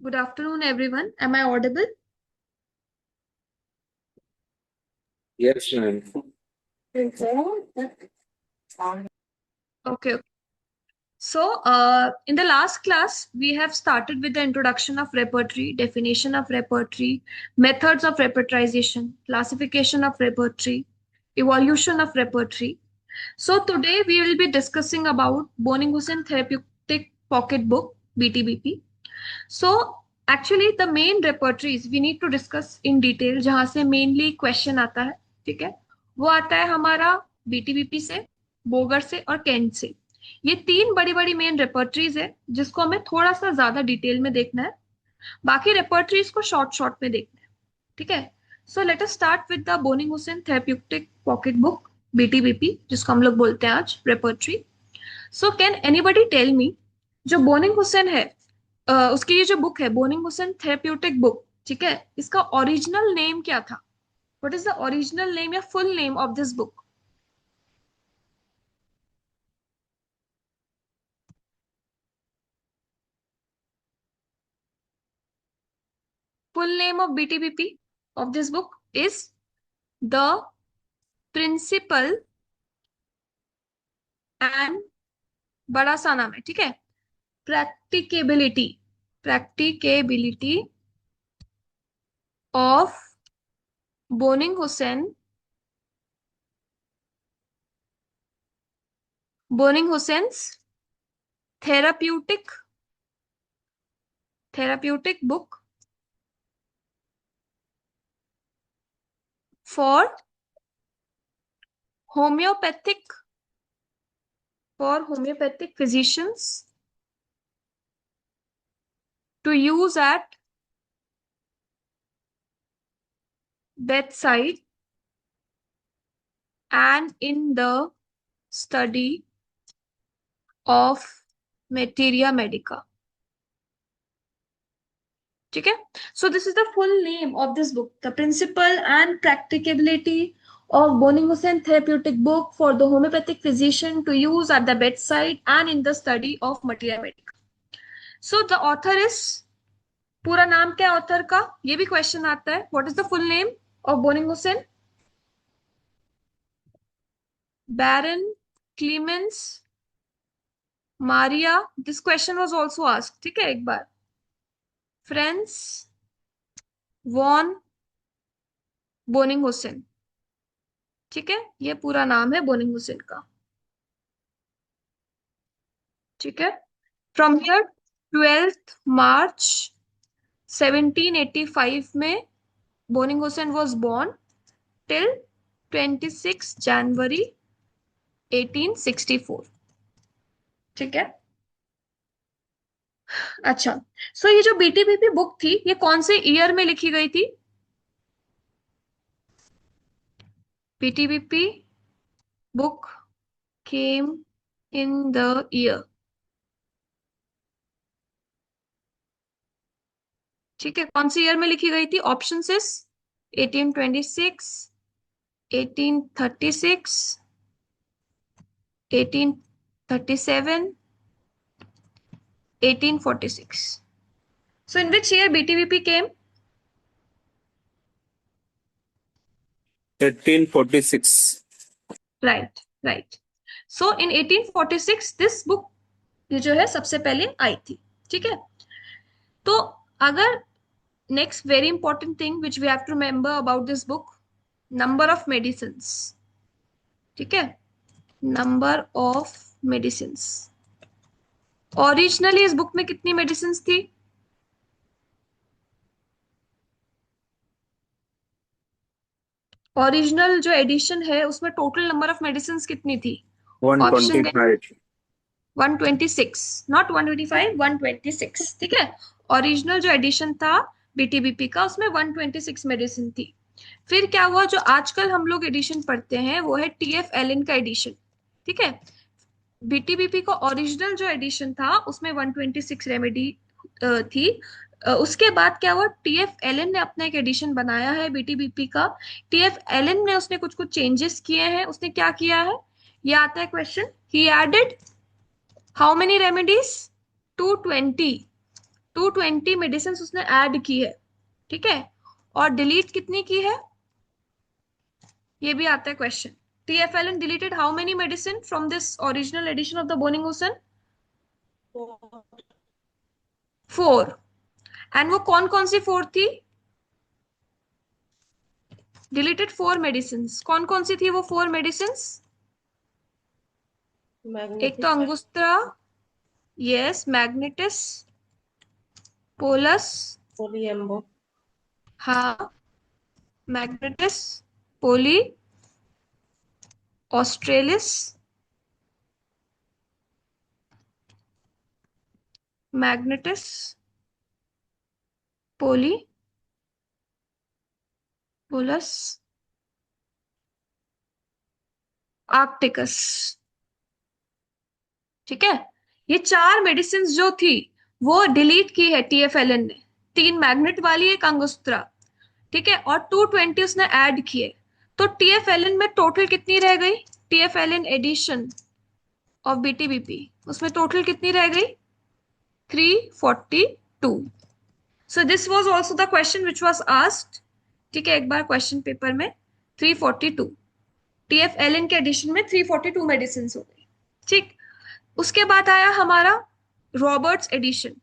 Good afternoon, everyone. Am I audible? Yes, ma'am. Okay. So, in the last class, we have started with the introduction of repertory, definition of repertory, methods of repertorization, classification of repertory, evolution of repertory. So, today we will be discussing about Boning-Hussain Therapeutic Pocket Book, BTBP. So, actually, the main repertories we need to discuss in detail, जहां से mainly question आता है, ठीक है, वो आता है हमारा बीटीबीपी से, बोगर से और कैंट से। ये तीन बड़ी बड़ी मेन रेपर्टरीज है जिसको हमें थोड़ा सा ज्यादा डिटेल में देखना है। बाकी रेपर्टरीज को शॉर्ट शॉर्ट में देखना है, ठीक है। So let us start with the Boenninghausen therapeutic pocket book, BTBP, जिसको हम लोग बोलते हैं आज repertory. So can anybody tell me, जो बोनिंग हुसैन है, उसकी ये जो बुक है बोनिंग हुसैन थेरेप्यूटिक बुक, ठीक है, इसका ओरिजिनल नेम क्या था? What is the original name या full name of this book? Full name of BTBP of this book is The Principle and, बड़ा सा नाम है, ठीक है, practicability, practicability of Boenninghausen, Boenninghausen's therapeutic, therapeutic book for homoeopathic, for homoeopathic physicians to use at bedside and in the study of materia medica, ठीक है। So this is the full name of this book, the principle and practicability of Boning Hussain therapeutic book for the homeopathic physician to use at the bedside and in the study of materia medica. So the author is, पूरा नाम क्या है author का, ये भी question आता है। What is the full name of Boenninghausen? Baron Clemens Maria, this question was also asked, ठीक है, एक बार। फ्रेंस वॉन बोनिंग हुसैन, ठीक है, ये पूरा नाम है बोनिंग हुसैन का, ठीक है। फ्रॉम हियर 12 मार्च 1785 में Boenninghausen was born till 26 January 1864, ठीक है। अच्छा, सो ये जो बीटीबीपी बुक थी ये कौन से ईयर में लिखी गई थी? BTBP book came in the year, ठीक है, कौन से ईयर में लिखी गई थी? Option is 1826, 1836, 1837, 1846। So in which year BTVP came? 1846. Right, right. So in 1846 this book, ये जो है सबसे पहले आई थी, ठीक है। तो अगर next very important thing which we have to remember about this book, number of medicines, ठीक है, नंबर ऑफ मेडिसिन्स। ओरिजिनली इस बुक में कितनी मेडिसिन्स थी? ओरिजिनल जो एडिशन है उसमें टोटल नंबर ऑफ मेडिसिन्स कितनी थी? ऑप्शन में 125. 126, नॉट 125, 126, ठीक है। ओरिजिनल जो एडिशन था बीटीबीपी का उसमें 126 मेडिसिन थी। फिर क्या हुआ, जो आजकल हम लोग एडिशन पढ़ते हैं वो है टीएफ एलन का एडिशन, ठीक है। बीटीबीपी का ओरिजिनल जो एडिशन था उसमें 126 रेमेडी थी। उसके बाद क्या हुआ, टीएफ एलन ने अपना एक एडिशन बनाया है बीटीबीपी का। टीएफ एलन ने उसने कुछ कुछ चेंजेस किए हैं। उसने क्या किया है, ये आता है question. He added how many remedies? 220, 220 medicine उसने ऐड की है, ठीक है, और डिलीट कितनी की है, ये भी आता है question. TFLN deleted how many medicine from this original edition of the Boning Ocean? 4। And वो कौन कौन सी 4 थी? डिलीटेड 4 मेडिसिन कौन कौन सी थी वो 4 मेडिसिन? एक तो मैग्नेटिस, अंगुस्त्रा, यस, मैग्नेटिस, पोलस, पोलियम्बो, हाँ, मैग्नेटिस, पोली, ऑस्ट्रेलिस, मैग्नेटिस, पोली, पोलस, आर्कटिकस, ठीक है। ये 4 मेडिसिन जो थी वो डिलीट की है TFLN ने, 3 मैग्नेट वाली, एक अंगुस्त्रा, ठीक है, और 220 उसने ऐड किए। तो TFLN में टोटल कितनी रह गई? TFLN एडिशन ऑफ BTBP, उसमें टोटल कितनी रह गई? 342। So this was also the question which was asked, ठीक है, एक बार क्वेश्चन पेपर में। 342 TFLN के एडिशन में 342 मेडिसिन हो गई, ठीक। उसके बाद आया हमारा Roberts edition,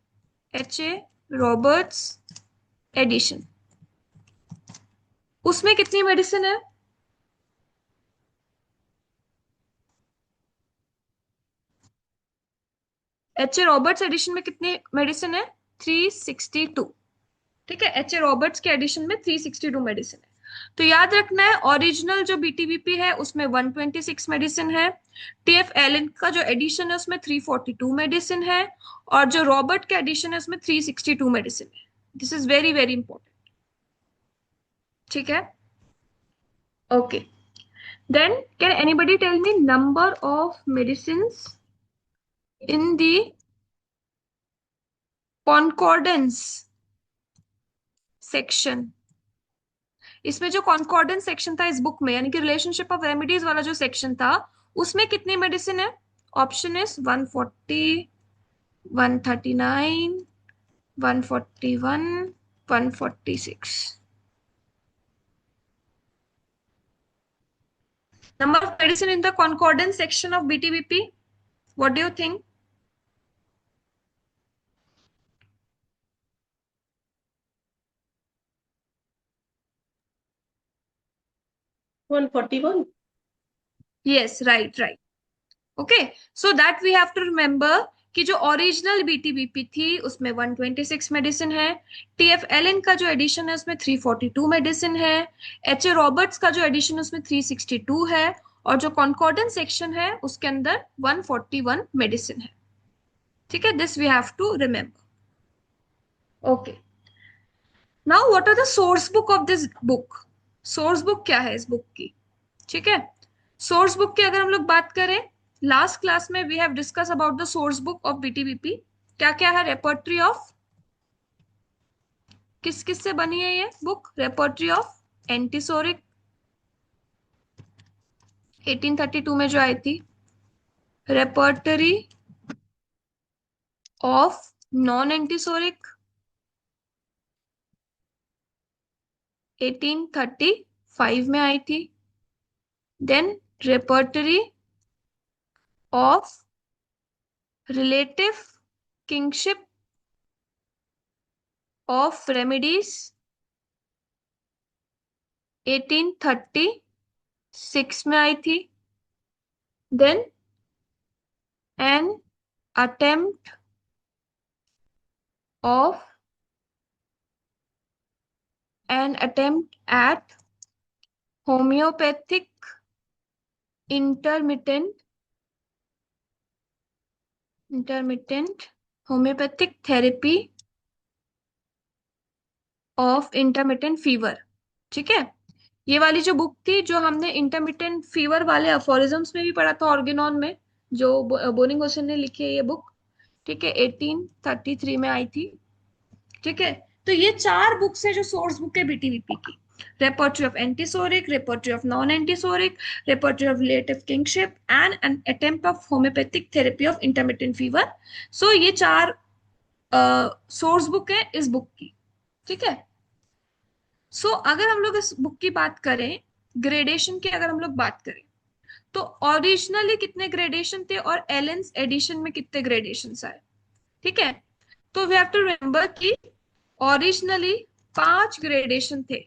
HA Roberts edition, उसमें कितनी मेडिसिन है? HA रॉबर्ट्स एडिशन में कितनी मेडिसिन है? 362, ठीक है। HA रॉबर्ट्स के एडिशन में 362 मेडिसिन है। तो याद रखना है, ओरिजिनल जो BTBP है उसमें 126 मेडिसिन है, TFLN का जो एडिशन है उसमें 342 मेडिसिन है, और जो रॉबर्ट का एडिशन है उसमें 362 मेडिसिन है। This is very very important, ठीक है। Okay, then can anybody tell me number of medicines in the concordance section? इसमें जो कॉन्कॉर्डेंस सेक्शन था इस बुक में, यानी कि रिलेशनशिप ऑफ रेमेडीज वाला जो सेक्शन था, उसमें कितनी मेडिसिन है? Option is 140, 139, 141, 146। Number of medicine in the concordance section of BTBP, what do you think? 141. Yes, right, right. Okay, so that we have to remember कि जो ओरिजिनल BTBP थी उसमें 126 मेडिसिन है, TFLN का जो एडिशन है उसमें 342 मेडिसिन है, HA रॉबर्ट्स का जो एडिशन है उसमें 362 है, और जो कॉन्कॉर्डेंस सेक्शन है उसके अंदर 141 मेडिसिन है, ठीक है। This we have to remember. Okay, now what are the source book of this book? Source book क्या है इस बुक की, ठीक है। सोर्स बुक की अगर हम लोग बात करें, लास्ट क्लास में we have discuss about the source book of BTBP। क्या क्या है? रेपर्टरी ऑफ, किस किस से बनी है ये बुक? रेपर्टरी ऑफ एंटीसोरिक 1832 में जो आई थी, रेपर्टरी ऑफ नॉन एंटीसोरिक 1835 में आई थी, then repertory of relative kinship of remedies 1836 में आई थी, then an attempt of an attempt at homeopathic intermittent homeopathic therapy of intermittent fever, ठीक है। ये वाली जो बुक थी जो हमने इंटरमिटेंट फीवर वाले अफोरिज्म्स में भी पढ़ा था, ऑर्गेनॉन में, जो बोनिंग ओशन ने लिखी है ये बुक, ठीक है, 1833 में आई थी, ठीक है। तो ये 4 बुक्स है जो सोर्स बुक है BTBP की, repertory of antipsoric, repertory of non antipsoric, repertory of relative kinship and an attempt of homoeopathic therapy of intermittent fever. So ये 4 सोर्स बुक है इस बुक की, ठीक है। सो अगर हम लोग इस बुक की बात करें, ग्रेडेशन की अगर हम लोग बात करें, तो ओरिजिनली कितने ग्रेडेशन थे और एलेंस एडिशन में कितने ग्रेडेशन आए, ठीक है। तो वी हैव टू रिमेम्बर कि ओरिजिनली 5 ग्रेडेशन थे।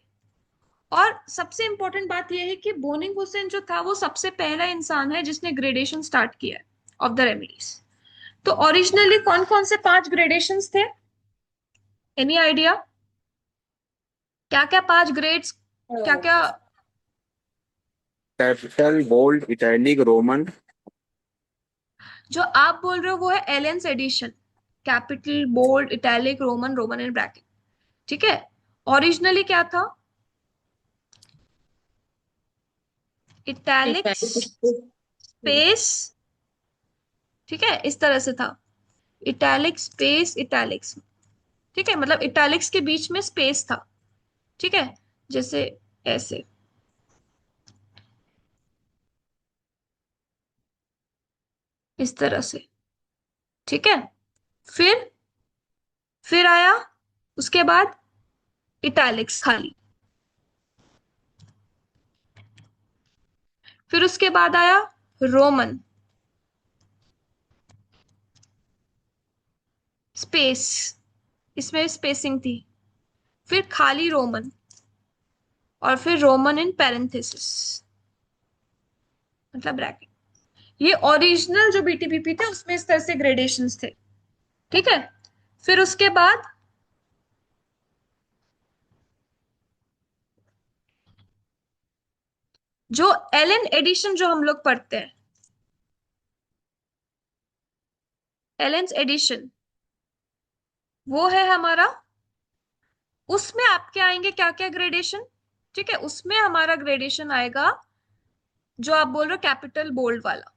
और सबसे इंपॉर्टेंट बात यह है कि बोनिंग हुसैन जो था वो सबसे पहला इंसान है जिसने ग्रेडेशन स्टार्ट किया है ऑफ द रेमेडीज। तो ओरिजिनली कौन कौन से 5 ग्रेडेशंस थे, एनी आइडिया? क्या क्या 5 ग्रेड्स, क्या क्या? Capital bold italic roman. जो आप बोल रहे हो वो है Allen's edition, capital bold italic roman, roman and bracket, ठीक है। ओरिजिनली क्या था? इटैलिक्स स्पेस, ठीक है, इस तरह से था। इटैलिक स्पेस इटैलिक्स, ठीक है, मतलब इटैलिक्स के बीच में स्पेस था, ठीक है, जैसे ऐसे, इस तरह से, ठीक है। फिर फिर आया उसके बाद इटैलिक्स खाली। फिर उसके बाद आया रोमन, स्पेस, इसमें स्पेसिंग थी। फिर खाली रोमन, और फिर रोमन इन पैरेंथेसिस, मतलब ब्रैकेट। ये ओरिजिनल जो बीटीबीपी थे उसमें इस तरह से ग्रेडेशंस थे, ठीक है। फिर उसके बाद जो एलन एडिशन जो हम लोग पढ़ते हैं, एलेंस एडिशन, वो है हमारा, उसमें आपके आएंगे क्या क्या ग्रेडेशन, ठीक है। उसमें हमारा ग्रेडेशन आएगा जो आप बोल रहे हो कैपिटल बोल्ड वाला।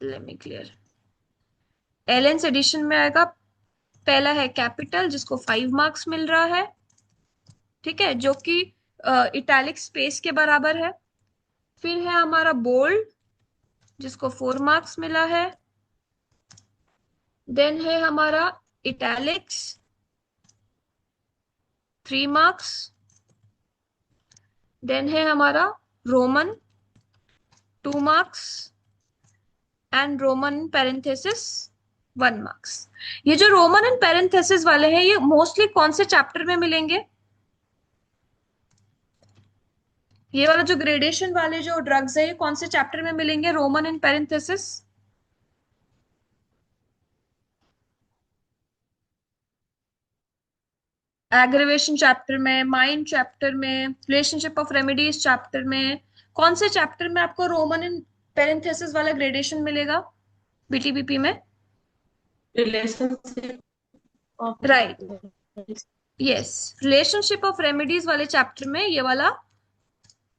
Let me clear. Allen's edition में आएगा, पहला है कैपिटल जिसको 5 मार्क्स मिल रहा है, ठीक है, जो कि इटैलिक स्पेस के बराबर है। फिर है हमारा बोल्ड जिसको 4 मार्क्स मिला है। देन है हमारा इटैलिक्स, 3 मार्क्स। देन है हमारा Roman, 2 marks. And Roman parenthesis, 1 marks. ये जो रोमन एंड पैरेंथेसिस वाले हैं ये मोस्टली कौन से चैप्टर में मिलेंगे? ये वाला जो ग्रेडेशन वाले जो ड्रग्स है ये कौन से चैप्टर में मिलेंगे, Roman and parenthesis? Aggravation chapter में, माइंड चैप्टर में, रिलेशनशिप ऑफ रेमेडीज चैप्टर में, कौन से चैप्टर में आपको रोमन एंड पैरेंथेसिस वाला ग्रेडेशन मिलेगा बीटीबीपी में? Relationship of right, yes, relationship of remedies वाले चैप्टर में ये वाला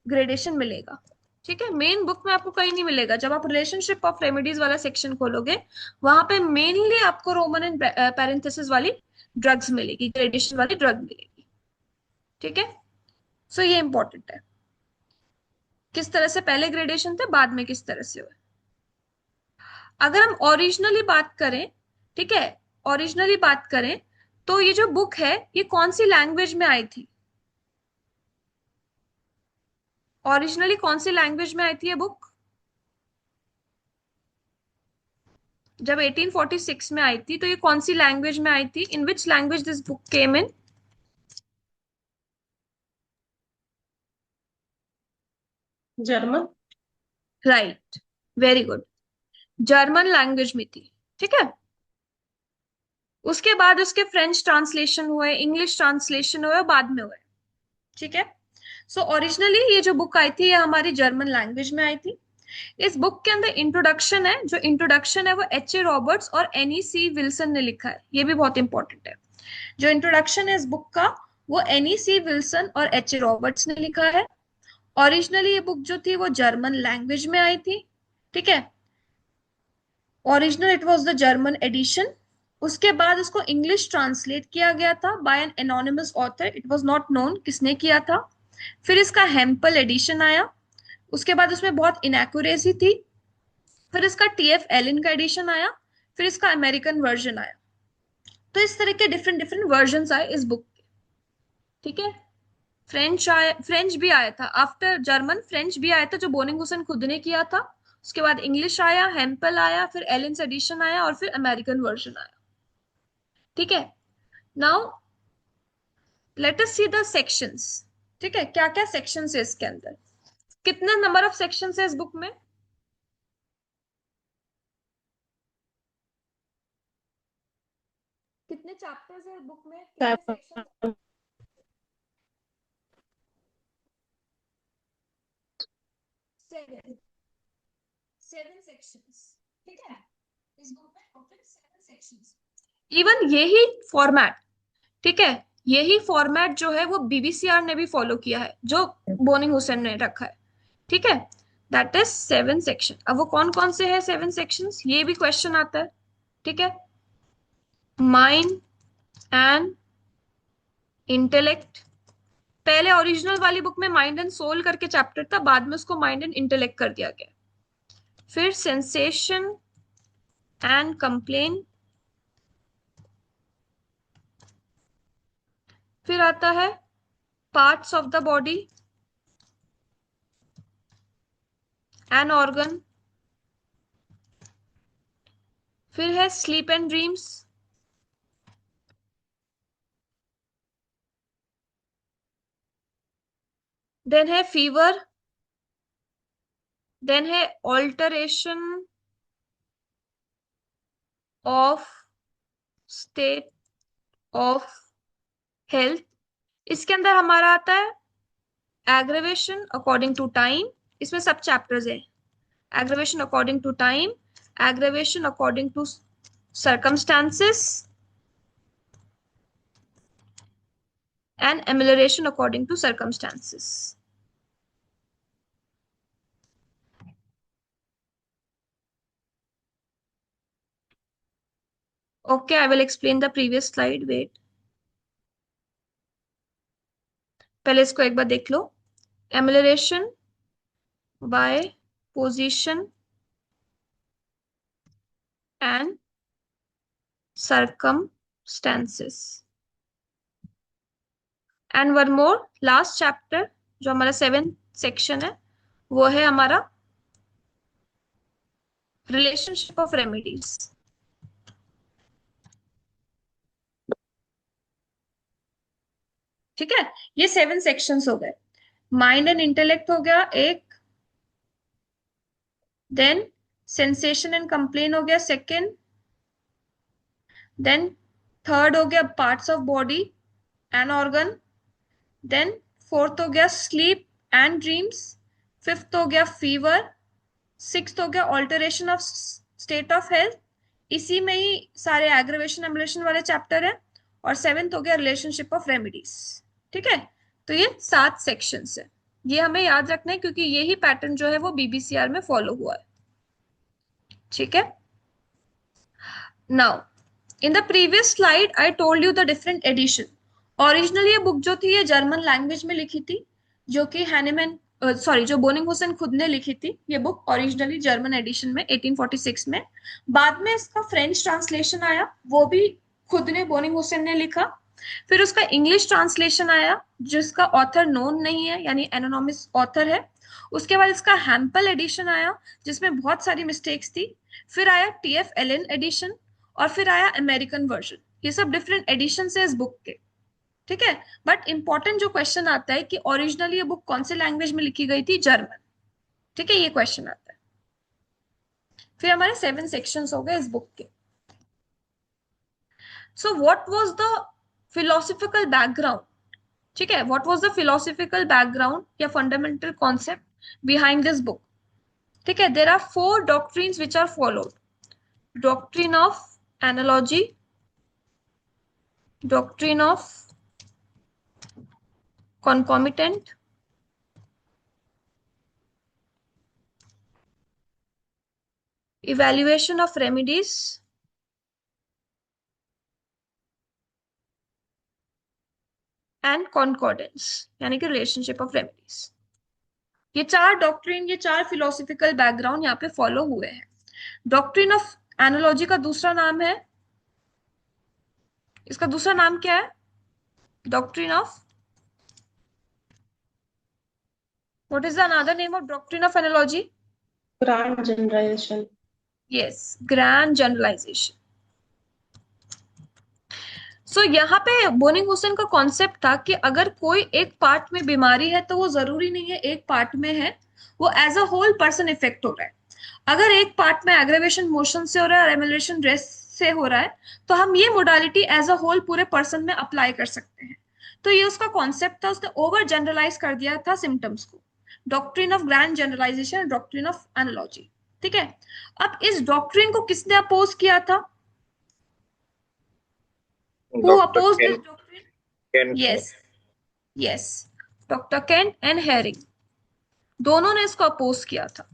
ग्रेडेशन मिलेगा, ठीक है। मेन बुक में आपको कहीं नहीं मिलेगा। जब आप रिलेशनशिप ऑफ रेमेडीज वाला सेक्शन खोलोगे वहां पे मेनली आपको रोमन एंड पैरेंथेसिस वाली ड्रग्स मिलेगी, ग्रेडेशन वाली ड्रग मिलेगी, ठीक है। सो ये इंपॉर्टेंट है, किस तरह से पहले ग्रेडेशन थे बाद में किस तरह से हुए। अगर हम ओरिजिनली बात करें, ठीक है, ओरिजिनली बात करें तो ये जो बुक है ये कौन सी लैंग्वेज में आई थी? ओरिजिनली कौन सी लैंग्वेज में आई थी ये बुक? जब 1846 में आई थी तो ये कौन सी लैंग्वेज में आई थी? In which language this book came in? German. Right, very good, German language में थी, ठीक है। उसके बाद उसके फ्रेंच ट्रांसलेशन हुए, इंग्लिश ट्रांसलेशन हुए, बाद में हुए, ठीक है। सो ओरिजिनली ये जो बुक आई थी ये हमारी जर्मन लैंग्वेज में आई थी। इस बुक के अंदर इंट्रोडक्शन है, जो इंट्रोडक्शन है वो एच ए रॉबर्ट्स और एनी सी विल्सन ने लिखा है, ये भी बहुत इंपॉर्टेंट है। जो इंट्रोडक्शन है इस बुक का वो एनी सी विल्सन और एच ए रॉबर्ट्स ने लिखा है। ओरिजिनली ये बुक जो थी वो जर्मन लैंग्वेज में आई थी, ठीक है। Original it was the German edition. उसके बाद उसको इंग्लिश ट्रांसलेट किया गया था by an anonymous author, it was not known किसने किया था। फिर इसका हेम्पल एडिशन आया, उसके बाद उसमें बहुत इनएक्यूरेसी थी। फिर इसका टीएफ एलिन का एडिशन आया। फिर इसका अमेरिकन वर्जन आया। तो इस तरह के डिफरेंट डिफरेंट वर्जन आए इस बुक के। ठीक है, फ्रेंच भी आया था आफ्टर जर्मन, फ्रेंच भी आया था जो बोनिंग हुसैन खुद ने किया था। उसके बाद इंग्लिश आया, हेम्पल आया, फिर एलिन्स एडिशन आया और फिर अमेरिकन वर्जन आया। ठीक है, now let us see the sections. ठीक है, क्या क्या सेक्शंस है इसके अंदर, कितने नंबर ऑफ सेक्शंस है इस बुक में? कितने चैप्टर्स है बुक में, कितने सेक्शंस? 7 7 सेक्शंस। ठीक है, इस बुक में टोटल 7 सेक्शंस। इवन यही फॉर्मेट, ठीक है, यही फॉर्मेट जो है वो बीबीसीआर ने भी फॉलो किया है, जो बोनिंग हुसैन ने रखा है। ठीक है, दैट इज 7 सेक्शन। अब वो कौन कौन से है 7 सेक्शंस, ये भी क्वेश्चन आता है। ठीक है, माइंड एंड इंटेलेक्ट। पहले ओरिजिनल वाली बुक में माइंड एंड सोल करके चैप्टर था, बाद में उसको माइंड एंड इंटेलेक्ट कर दिया गया। फिर सेंसेशन एंड कंप्लेन। फिर आता है parts of the body and organ. फिर है स्लीप एंड ड्रीम्स। देन है फीवर। देन है alteration of state of health. इसके अंदर हमारा आता है एग्रेवेशन अकॉर्डिंग टू टाइम। इसमें सब चैप्टर्स है, aggravation according to time, aggravation according to circumstances and amelioration according to circumstances. Okay, I will explain the previous slide. Wait, पहले इसको एक बार देख लो। Amelioration by position and circumstances. And one more last chapter जो हमारा 7th section है, वो है हमारा relationship of remedies। ठीक है, ये 7 sections हो गए। माइंड एंड इंटेलेक्ट हो गया एक, देन सेंसेशन एंड कंप्लेन हो गया सेकंड, देन थर्ड हो गया parts of body and organ, then fourth हो गया स्लीप एंड ड्रीम्स, फिफ्थ हो गया फीवर, सिक्स्थ हो गया alteration of state of health, इसी में ही सारे एग्रेवेशन एमुलेशन वाले चैप्टर है, और सेवेंथ हो गया रिलेशनशिप ऑफ रेमेडीज। ठीक है, तो ये 7 सेक्शंस है, ये हमें याद रखना है क्योंकि यही पैटर्न जो है वो बीबीसीआर में फॉलो हुआ है। ठीक है, now in the previous slide I told you the different edition. Originally ये बुक जो थी ये जर्मन लैंग्वेज में लिखी थी, जो कि हैनेमैन जो बोनिंग हुसैन खुद ने लिखी थी। ये बुक ओरिजिनली जर्मन एडिशन में 1846 में, बाद में इसका फ्रेंच ट्रांसलेशन आया, वो भी खुद ने बोनिंग हुसैन ने लिखा। फिर उसका इंग्लिश ट्रांसलेशन आया जिसका ऑथर नोन नहीं है, यानी एनोनिमस ऑथर है। उसके बाद इसका हैम्पल एडिशन आया जिसमें बहुत सारी मिस्टेक्स थी। फिर आया टीएफ एलन एडिशन, और फिर आया अमेरिकन वर्जन। ये सब डिफरेंट एडिशन है इस बुक के। ठीक है, बट इंपॉर्टेंट जो क्वेश्चन आता है कि ओरिजिनली ये बुक कौन से लैंग्वेज में लिखी गई थी, जर्मन। ठीक है, ये क्वेश्चन आता है। फिर हमारे 7 सेक्शंस हो गए इस बुक के। So what was the philosophical background? ठीक है, what was the philosophical background या fundamental concept behind this book? ठीक है, there are 4 doctrines which are followed. Doctrine of analogy, doctrine of concomitant, evaluation of remedies, and concordance, यानी कि relationship of remedies. ये 4 doctrine, ये 4 philosophical background यहाँ पे follow हुए हैं। डॉक्ट्रिन ऑफ एनालॉजी का दूसरा नाम है, इसका दूसरा नाम क्या है? Doctrine of, what is the another name of doctrine of analogy? Grand generalization. Yes, grand generalisation. So यहाँ पे बोनिंग हुसैन का कॉन्सेप्ट था कि अगर कोई एक पार्ट में बीमारी है तो वो जरूरी नहीं है एक पार्ट में है, वो as a whole person effect हो रहा है। अगर एक पार्ट में एग्रेवेशन मोशन से हो रहा है और एमुलेशन रेस्ट से हो रहा है, तो हम ये मोडालिटी एज अ होल पूरे पर्सन में अप्लाई कर सकते हैं। तो ये उसका कॉन्सेप्ट था, उसने ओवर जनरलाइज कर दिया था सिम्टम्स को। Doctrine of grand generalisation, doctrine of analogy. ठीक है, अब इस डॉक्ट्रिन को किसने अपोज किया था? Who Dr. Oppose this Ken, doctrine? Ken Hare. Yes, yes, doctor Kent and Hering, दोनों ने इसको अपोज किया था।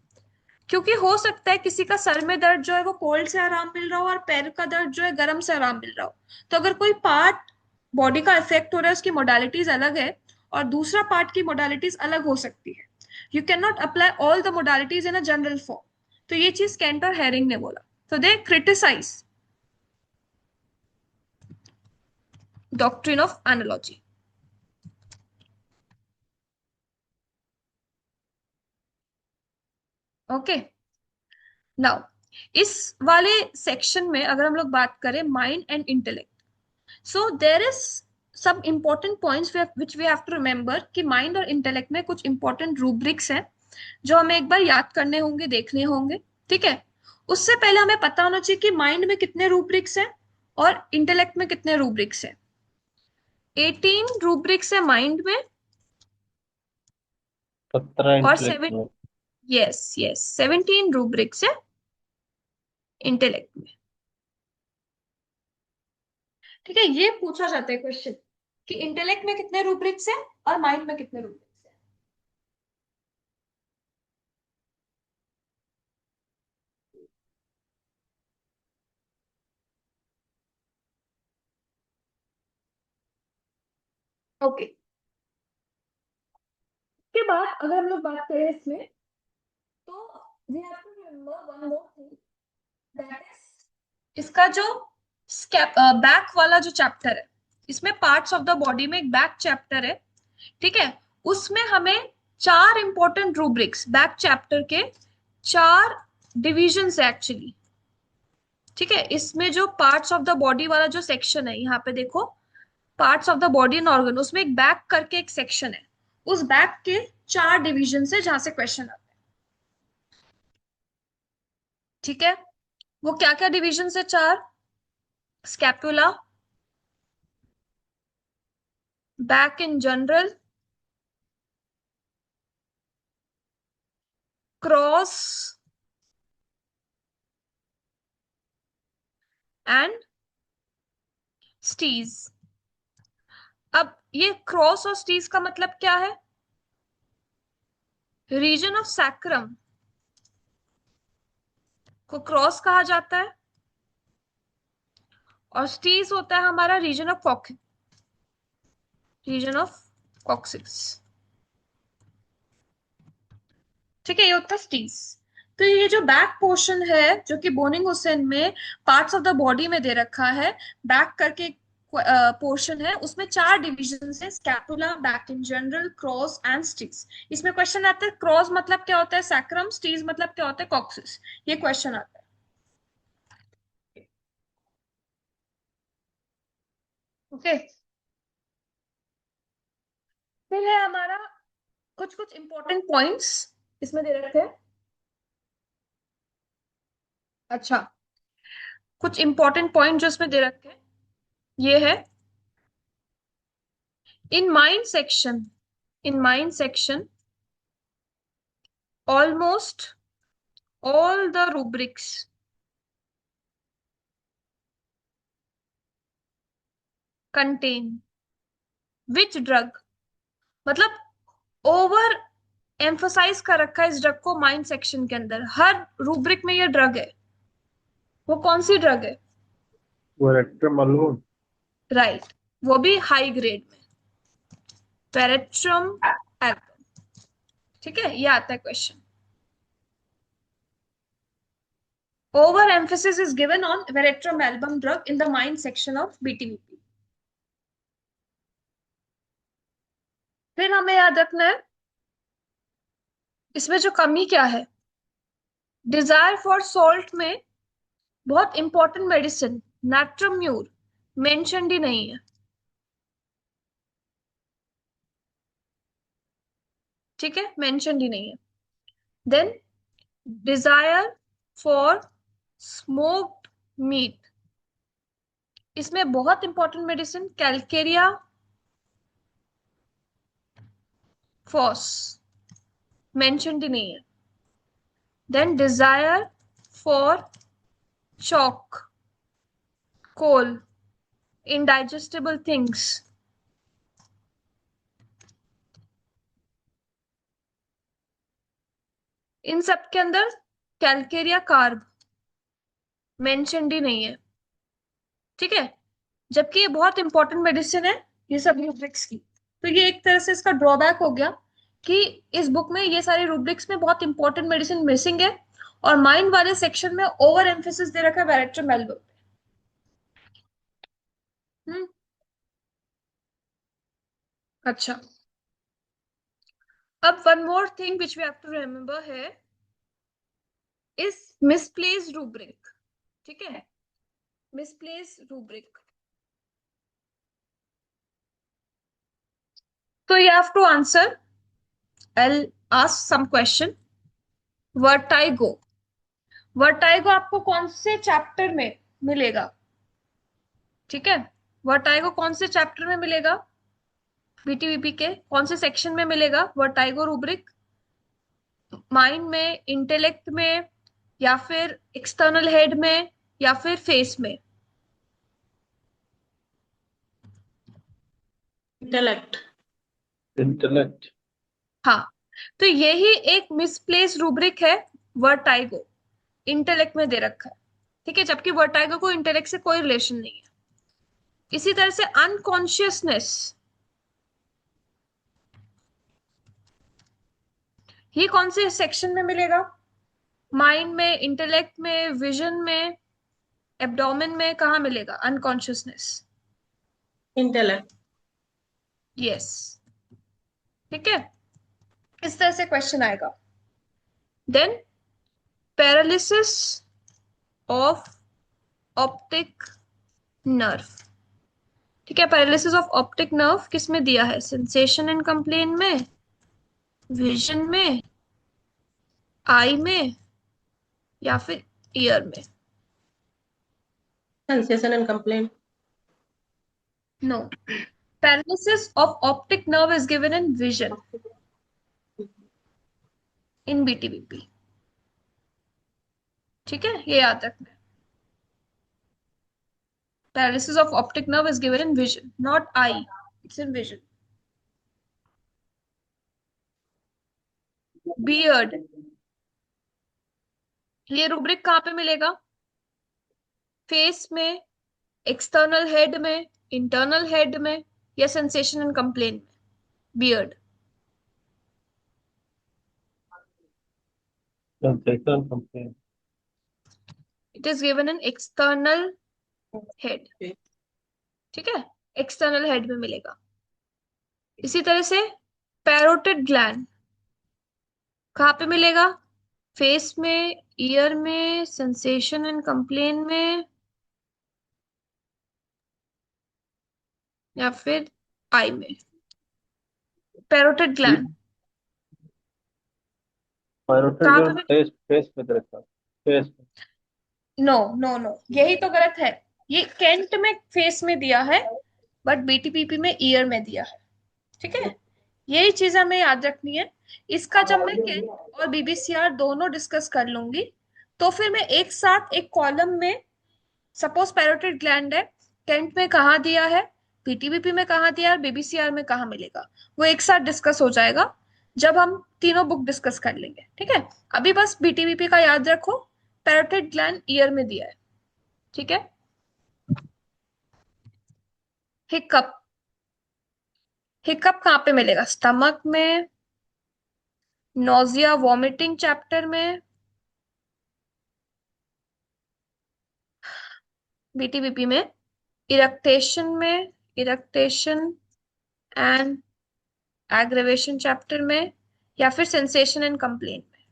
क्योंकि हो सकता है किसी का सर में दर्द जो है वो कोल्ड से आराम मिल रहा हो और पैर का दर्द जो है गर्म से आराम मिल रहा हो। तो अगर कोई पार्ट बॉडी का इफेक्ट हो रहा है, उसकी मोडालिटीज अलग है और दूसरा पार्ट की मोडालिटीज अलग हो सकती है। You can not apply all the modalities in a general form. तो ये चीज केंट और हेरिंग ने बोला। तो they criticise doctrine of analogy. Okay, now इस वाले सेक्शन में अगर हम लोग बात करें mind and intellect, so there is some important points which we have to remember कि माइंड और इंटेलेक्ट में कुछ इंपॉर्टेंट रूब्रिक्स हैं जो हमें एक बार याद करने होंगे, देखने होंगे। ठीक है, उससे पहले हमें पता होना चाहिए कि माइंड में कितने रूब्रिक्स हैं और इंटेलेक्ट में कितने रूब्रिक्स हैं। 18 रूब्रिक्स है माइंड में 17 और इंटेलेक्ट में। यस यस 17 रूब्रिक्स है इंटेलेक्ट में। ठीक है, ये पूछा जाता है क्वेश्चन कि इंटेलेक्ट में कितने रूब्रिक्स है और माइंड में कितने रूब्रिक्स है। ओके, के बाद अगर हम लोग बात करें इसमें, तो we have to remember one more thing, that is इसका जो बैक वाला जो चैप्टर है, इसमें पार्ट्स ऑफ द बॉडी में एक बैक चैप्टर है। ठीक है, उसमें हमें चार इंपॉर्टेंट रूब्रिक्स बैक चैप्टर के, चार डिविजन है एक्चुअली। ठीक है, इसमें जो पार्ट्स ऑफ द बॉडी वाला जो सेक्शन है, यहाँ पे देखो parts of the body and organ, उसमें एक बैक करके एक सेक्शन है। उस बैक के चार डिविजन से जहां से क्वेश्चन आता है। ठीक है, वो क्या क्या डिविजन है? चार, scapula, back in general, cross and स्टीज। अब ये क्रॉस और स्टीज का मतलब क्या है? रीजन ऑफ सैक्रम को क्रॉस कहा जाता है और स्टीज होता है हमारा रीजन ऑफ कॉक्सिक्स। ठीक है, ये होता है स्टीज। तो ये जो बैक पोर्शन है जो कि बोनिंग हुसैन में पार्ट्स ऑफ द बॉडी में दे रखा है, बैक करके पोर्शन है, उसमें चार डिविजन है, scapula, back in general, cross and स्टीज। इसमें क्वेश्चन आता है क्रॉस मतलब क्या होता है सैक्रम, स्टीज मतलब क्या होता है कॉक्सिस, ये क्वेश्चन आता है। ओके, फिर है हमारा कुछ कुछ इंपॉर्टेंट पॉइंट्स इसमें दे रखे हैं। अच्छा, कुछ इंपॉर्टेंट पॉइंट जो इसमें दे रखे हैं ये है, in mind section in mind section almost all the rubrics contain which drug, मतलब ओवर एम्फोसाइज कर रखा है इस ड्रग को माइंड सेक्शन के अंदर, हर रूब्रिक में ये ड्रग है। वो कौन सी ड्रग है? वेरेट्रमालोन। राइट, वो भी हाई ग्रेड में, पेरेट्रम एल्बम। ठीक है, ये आता है question. Over emphasis is given on veratrum drug in the mind section of BTVP. फिर हमें याद रखना है इसमें जो कमी क्या है। डिजायर फॉर सॉल्ट में बहुत इंपॉर्टेंट मेडिसिन नाट्रम्यूर मेंशन्ड ही नहीं है, ठीक है, मेंशन्ड ही नहीं है। Then desire for smoked meat, इसमें बहुत important medicine calcarea phos mentioned ही नहीं है। Then desire for chalk, coal, indigestible things, इन सब के अंदर कैलकेरिया कार्ब मेंशन्ड ही नहीं है, ठीक है। जबकि ये बहुत इंपॉर्टेंट मेडिसिन है ये सब रूब्रिक्स की। तो ये एक तरह से इसका ड्रॉबैक हो गया कि इस बुक में ये सारे रूब्रिक्स में बहुत इंपॉर्टेंट मेडिसिन मिसिंग है और माइंड वाले सेक्शन में ओवर एम्फेसिस दे रखा है वेरेट्रम एल्बम पे। अच्छा, अब one more thing which we have to remember है इज मिसप्लेस रूब्रिक, ठीक है, misplace rubric. So you have to answer. I'll ask some question. Vertigo, vertigo आपको कौन से चैप्टर में मिलेगा, ठीक है, वर्टाइगो कौन से चैप्टर में मिलेगा, बीटीबीपी के कौन से सेक्शन में मिलेगा वर्टाइगो रूब्रिक। माइंड में, इंटेलेक्ट में, या फिर एक्सटर्नल हेड में, या फिर फेस में। Intellect. इंटेलेक्ट। हाँ, तो यही एक मिसप्लेस रूब्रिक है, वर्टाइगो इंटेलेक्ट में दे रखा है, ठीक है, जबकि वर्टाइगो को इंटेलेक्ट से कोई रिलेशन नहीं है। इसी तरह से अनकॉन्शियसनेस, ये कौन से सेक्शन में मिलेगा, माइंड में, इंटेलेक्ट में, विजन में, एब्डोमेन में, कहाँ मिलेगा अनकॉन्शियसनेस। Intellect. यस, ठीक है, इस तरह से क्वेश्चन आएगा। Then paralysis of optic nerve, ठीक है, पैरालिसिस ऑफ ऑप्टिक नर्व किस में दिया है, सेंसेशन एंड कंप्लेन में, विजन में, आई में, या फिर ईयर में। Sensation and complaint. No, paralysis of optic nerve is given in vision in BTBP, ठीक है, ये याद रखना है। Paralysis of optic nerve is given in vision, not eye, it's in vision. Beard, ये रूब्रिक कहाँ पे मिलेगा, फेस में, एक्सटर्नल हेड में, इंटरनल हेड में, या सेंसेशन एंड कंप्लेन में। Beard, sensation complain. It is given in external head, ठीक है, एक्सटर्नल हेड में मिलेगा। इसी तरह से पैरोटिड ग्लैंड कहाँ पे मिलेगा, फेस में, ईयर में, सेंसेशन एंड कंप्लेन में, या फिर आई में। पैरोटिड ग्लैंड पैरोटिड कहाँ ग्लैंड पे, फेस फेस में रखा, फेस में। नो नो नो, यही तो गलत है। ये केंट में फेस में दिया है बट बीटीपीपी में ईयर में दिया है, ठीक है, यही चीज हमें याद रखनी है। इसका जब मैं केंट और बीबीसीआर दोनों डिस्कस कर लूंगी तो फिर मैं एक साथ एक कॉलम में, सपोज पैरोटिड ग्लैंड है, केंट में कहाँ दिया है, पीटीबीपी में कहाँ दिया है, बीबीसीआर में कहाँ मिलेगा, वो एक साथ डिस्कस हो जाएगा जब हम तीनों बुक डिस्कस कर लेंगे, ठीक है। अभी बस बीटीबीपी का याद रखो, पैरोटिड ग्लैंड ईयर में दिया है, ठीक है। हिकअप, हिकअप कहाँ पे मिलेगा, स्टमक में, नोजिया वॉमिटिंग चैप्टर में, बीटीबीपी में इरेक्टेशन एंड एग्रेवेशन चैप्टर में, या फिर सेंसेशन एंड कंप्लेन में?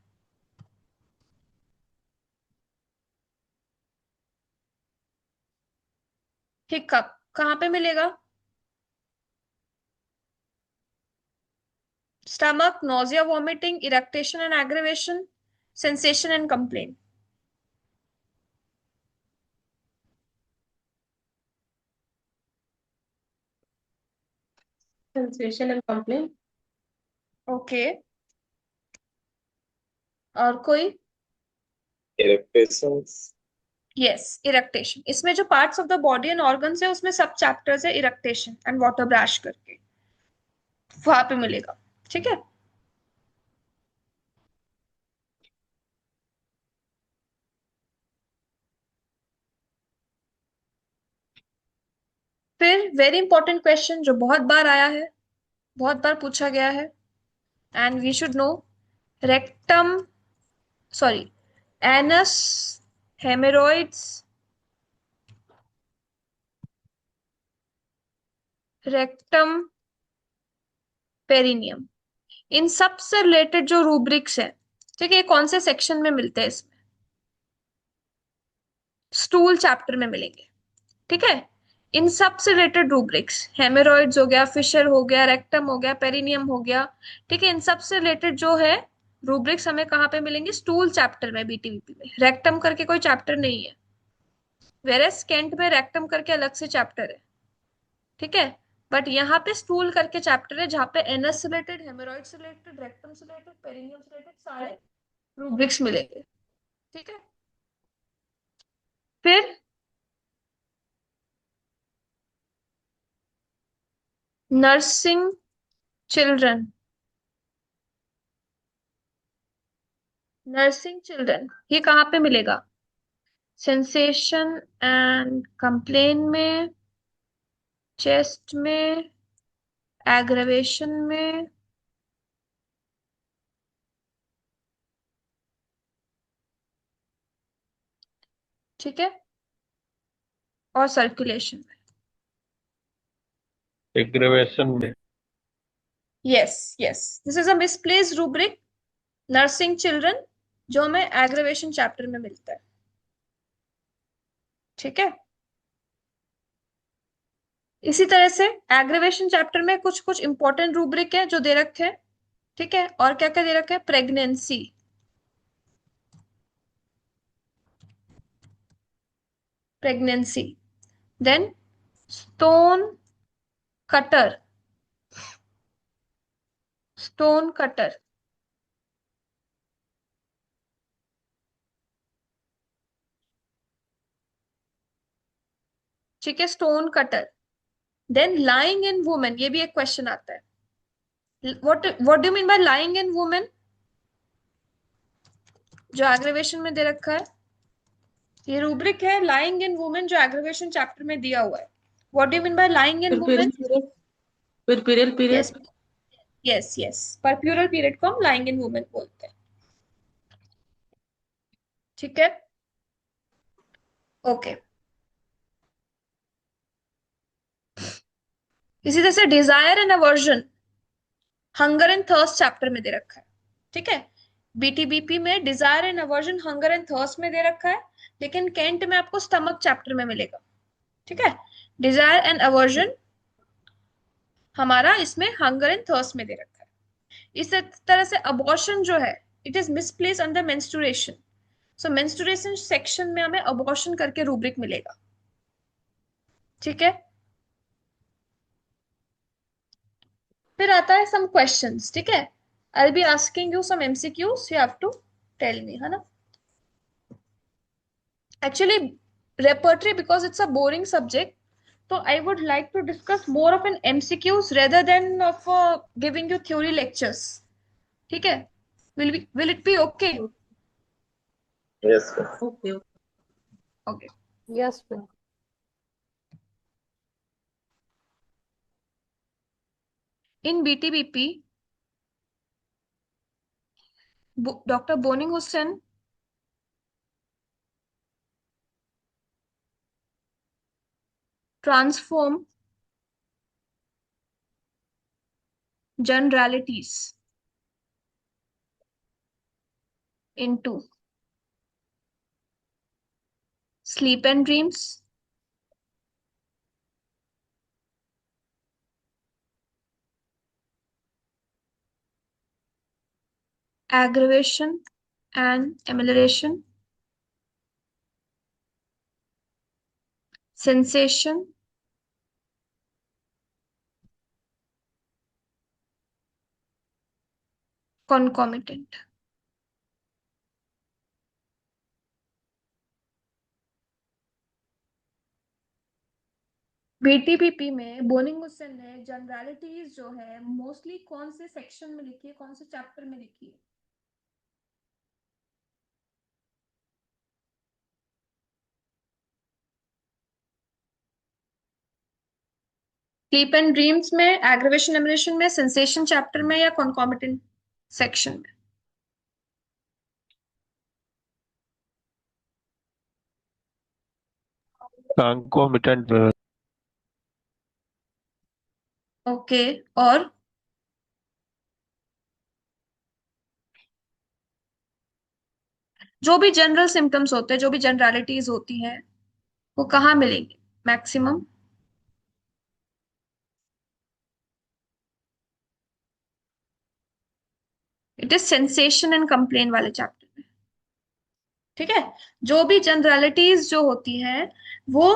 हिकअप कहाँ पे मिलेगा? Stomach, nausea, vomiting, eructation and aggravation, sensation and complaint. Sensation and complaint. Okay, और कोई? Irritations. यस, इरेक्टेशन। इसमें जो parts of the body and organs है उसमें सब चैप्टर्स है इरेक्टेशन एंड वाटर ब्रश करके, वहां पे मिलेगा। ठीक है, फिर वेरी इंपॉर्टेंट क्वेश्चन जो बहुत बार आया है, बहुत बार पूछा गया है, and we should know. Rectum, sorry, anus, haemorrhoids, rectum, perineum, इन सब से रिलेटेड जो रूब्रिक्स है, ठीक है, ये कौन से सेक्शन में मिलते हैं? इसमें स्टूल चैप्टर में मिलेंगे। ठीक है, इन सब से रिलेटेड रूब्रिक्स, हेमोरॉइड्स हो गया, फिशर हो गया, रेक्टम हो गया, पेरिनियम हो गया, ठीक है, इन सब से रिलेटेड जो है रूब्रिक्स हमें कहाँ पे मिलेंगे? स्टूल चैप्टर में, बीटीबीपी में। रेक्टम करके कोई चैप्टर नहीं है, वेरेस कैंट में रेक्टम करके अलग से चैप्टर है। ठीक है, बट यहाँ पे स्टूल करके चैप्टर है जहाँ पे एनस से रिलेटेड, हेमोरॉइड से रिलेटेड, रेक्टम से रिलेटेड, पेरिनियम से रिलेटेड सारे रूब्रिक्स मिलेंगे। ठीक है, फिर नर्सिंग चिल्ड्रन, नर्सिंग चिल्ड्रन ये कहाँ पे मिलेगा? सेंसेशन एंड कंप्लेन में, चेस्ट में, एग्रवेशन में, ठीक है, और सर्कुलेशन में। एग्रीवेशन में। Yes yes, this is a misplaced rubric, nursing children, जो हमें एग्रवेशन चैप्टर में मिलता है। ठीक है, इसी तरह से एग्रवेशन चैप्टर में कुछ कुछ इंपॉर्टेंट रूब्रिक है जो दे रखे हैं। ठीक है, और क्या क्या दे रखा है? Pregnancy, pregnancy, then stone cutter, stone cutter, ठीक है, stone cutter, then lying in women, ये भी एक क्वेश्चन आता है। What do mean by lying in women, जो एग्रीवेशन में दे रखा है, ये रूब्रिक है लाइंग इन वुमेन जो एग्रीवेशन चैप्टर में दिया हुआ है। What do mean by lying in women? Puerperal period. Yes yes yes, puerperal period को हम लाइंग इन वुमेन बोलते हैं। ठीक है, ओके। इसी तरह से desire and aversion, hunger and thirst chapter में दे रखा है। ठीक है, बीटीबीपी में desire and aversion, hunger and thirst में दे रखा है, लेकिन केंट में आपको स्टमक चैप्टर में मिलेगा। ठीक है, डिजायर एंड अवर्जन हमारा इसमें हंगर एंड थर्स्ट में दे रखा है। इस तरह से अबॉर्शन जो है, it is misplace under menstruation, so menstruation section में हमें अबॉर्शन करके रूब्रिक मिलेगा। ठीक है, फिर आता है सम क्वेश्चंस। ठीक है, I will be asking you some MCQs, you have to tell me, है ना? Actually, repertory, because it's a boring subject, so I would like to discuss more of an MCQs rather than of giving you theory lectures. ठीक है, will it be okay? Yes, sir. Okay. Okay. Yes, ma'am. In BTBP, Dr. Boning Hussain transform generalities into sleep and dreams, aggravation and amelioration, sensation, concomitant. बीटीपीपी में boning Hussain ने generalities जो है mostly कौन से section में लिखी है, कौन से चैप्टर में लिखी है? स्लीप एंड ड्रीम्स में, एग्रीवेशन एमिनेशन में, सेंसेशन चैप्टर में, या कॉन्कॉमिटेंट सेक्शन में? Concomitant में। ओके, और जो भी जनरल सिम्टम्स होते हैं, जो भी जनरलिटीज होती हैं, वो कहाँ मिलेंगे maximum? It is sensation and complain वाले चैप्टर में। ठीक है, जो भी जनरलिटीज जो होती हैं वो